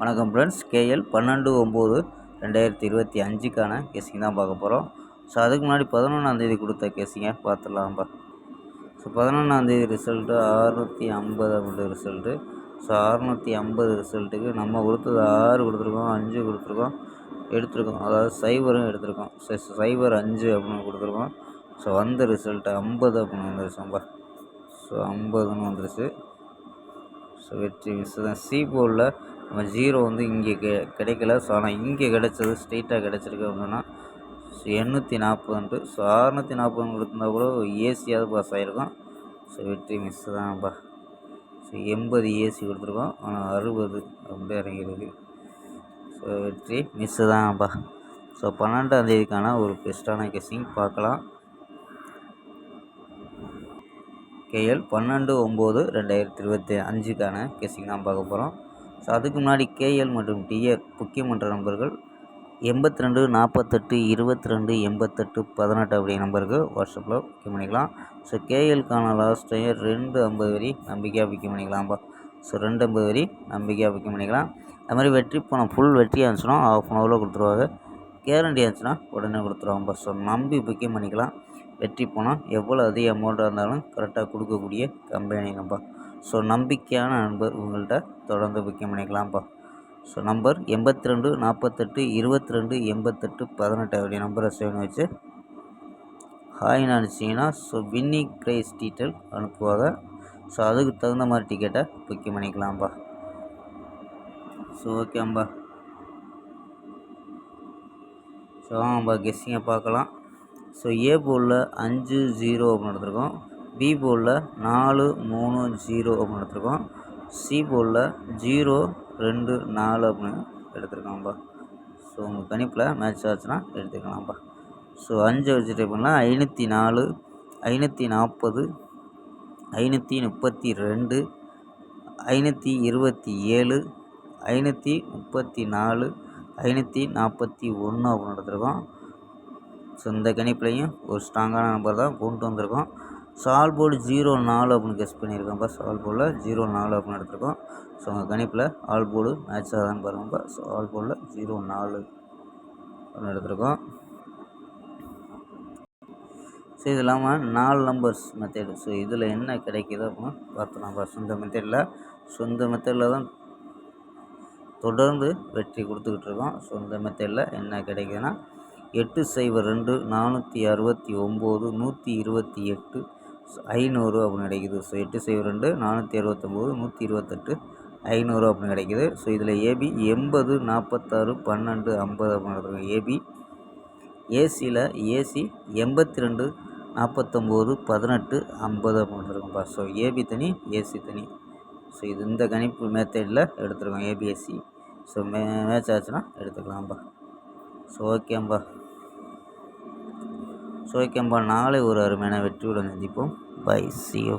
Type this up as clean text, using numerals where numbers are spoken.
வணக்கம் friends, KL 12/9/2025க்கான guessing தான் பார்க்க போகிறோம். ஸோ அதுக்கு முன்னாடி 11ஆந்தேதி கொடுத்த கெஸ்ஸிங்கை பார்த்துடலாம்ப்பா. ஸோ 11ஆந்தேதி ரிசல்ட்டு 650 அப்படின்ற ரிசல்ட்டு. ஸோ 650 ரிசல்ட்டுக்கு நம்ம கொடுத்தது 6 கொடுத்துருக்கோம், 5 கொடுத்துருக்கோம், எடுத்துருக்கோம். அதாவது 0 எடுத்திருக்கோம். 05 அப்படின்னு கொடுத்துருக்கோம். ஸோ வந்த ரிசல்ட்டு 50 அப்படின்னு வந்துருச்சோம்பா. ஸோ 50ன்னு வந்துருச்சு. ஸோ வெற்றி மிஸ் தான். சி போர்டில் நம்ம 0 வந்து இங்கே கிடைக்கல. ஸோ ஆனால் இங்கே கிடைச்சது ஸ்ட்ரெயிட்டாக கிடச்சிருக்கு அப்படின்னா 840. ஸோ 640 கொடுத்துருந்தா கூட ஏசியாவது பாஸ் ஆகிருக்கும். ஸோ வெற்றி மிஸ் தான்ப்பா. ஸோ 80 ஏசி கொடுத்துருக்கோம், ஆனால் 60 அப்படியே இறங்கியிருக்கு. ஸோ வெற்றி மிஸ்ஸு தான்ப்பா. ஸோ 12ஆந்தேதிக்கான ஒரு பெஸ்ட்டான கெஸ்ஸிங் பார்க்கலாம். கேஎல் 12/9/2025க்கான கெஸ்ஸிங் தான் பார்க்க போகிறோம். ஸோ அதுக்கு முன்னாடி கேஎல் மற்றும் டிஆர் முக்கியமன்ற நம்பர்கள் 82 48 22 88 18 அப்படி நம்பருக்கு வாட்ஸ்அப்பில் புக்கிங் பண்ணிக்கலாம். ஸோ கேஎல்கான லாஸ்ட் டைம் 250 வரி நம்பிக்கையாக புக்கிங் பண்ணிக்கலாம்ப்பா. ஸோ 250 வரி நம்பிக்கையாக புக்கிங் பண்ணிக்கலாம். அது மாதிரி வெற்றி பணம் ஃபுல் வெற்றியாக இருந்துச்சுன்னா ½ அன் ஹவரில் கொடுத்துருவாங்க. கேரண்டி ஆச்சுன்னா உடனே கொடுத்துருவாங்கப்பா. ஸோ நம்பி புக்கிங் பண்ணிக்கலாம். வெற்றி பணம் எவ்வளோ அதிக அமௌண்ட்டாக இருந்தாலும் கரெக்டாக கொடுக்கக்கூடிய கம்பெனிங்கப்பா. ஸோ நம்பிக்கையான நண்பர் உங்கள்கிட்ட தொடர்ந்து புக்கிங் பண்ணிக்கலாம்ப்பா. ஸோ நம்பர் 82 48 22 88 18 அப்படி நம்பரை சேவ் பண்ணி வச்சு ஹாய்னு அனுப்பிச்சிங்கன்னா ஸோ வின்னிங் ப்ரைஸ் டீட்டெயில் அனுப்புவாங்க. ஸோ அதுக்கு தகுந்த மாதிரி டிக்கெட்டை புக்கிங் பண்ணிக்கலாம்ப்பா. ஸோ ஓகேம்பா. ஸோ ஆமாம்பா, கெஸ்ஸிங்கை பார்க்கலாம். ஸோ ஏ போர்டில் 5-0 அப்படின்னு எடுத்துருக்கோம். பி போர்டில் 4-3-0 அப்படின்னு எடுத்துருக்கோம். சி போர்டில் 0-2-4 அப்படின்னு எடுத்துருக்காங்கப்பா. ஸோ உங்கள் கணிப்பில் மேட்ச் ஆச்சுன்னா எடுத்துக்கலாம்ப்பா. ஸோ 5 வச்சு ட்ரை பண்ணலாம். 504, 540, 532, 527, 534, 541 அப்படின்னு எடுத்துருக்கோம். ஸோ இந்த கணிப்புலையும் ஒரு ஸ்ட்ராங்கான நம்பர் தான் கொண்டு வந்திருக்கோம். ஸோ ஆல் போர்டு 04 அப்படின்னு கெஸ் பண்ணியிருக்கோம்ப்பா. ஸோ ஆல் போர்டில் 04 அப்படின்னு எடுத்துருக்கோம். ஸோ உங்கள் கணிப்பில் ஆல் போர்டு மேட்ச் ஆகுதான்னு பாருங்கப்பா. ஸோ ஆல் போர்டில் 04 அப்படின்னு எடுத்துருக்கோம். ஸோ இது இல்லாமல் 4 நம்பர்ஸ் மெத்தேடு. ஸோ இதில் என்ன கிடைக்கிது அப்படின்னு பார்த்துலாம்ப்பா. சொந்த மெத்தடில் தான் தொடர்ந்து வெற்றி கொடுத்துக்கிட்டு இருக்கோம். ஸோ இந்த மெத்தடில் என்ன கிடைக்குதுன்னா 802 469 128 500 அப்படின்னு கிடைக்குது. ஸோ 802 469 128 500 அப்படின்னு கிடைக்குது. ஸோ இதில் ஏபி 80 46 12 50 அப்படின்னு எடுத்துருக்கோம். ஏபி ஏசியில் ஏசி 82 49 18 50 அப்படின்னு எடுத்துருக்கோம்ப்பா. ஸோ ஏபி தனி, ஏசி தனி. ஸோ இது இந்த கணிப்பு மெத்தடில் எடுத்துருக்கோம் ஏபிஎஸ்சி. ஸோ மேட்ச் ஆச்சுன்னா எடுத்துக்கலாம்ப்பா. ஸோ ஓகேம்பா. நாளை ஒரு அருமையான வெற்றியுடன் சந்திப்போம். Bye, see you.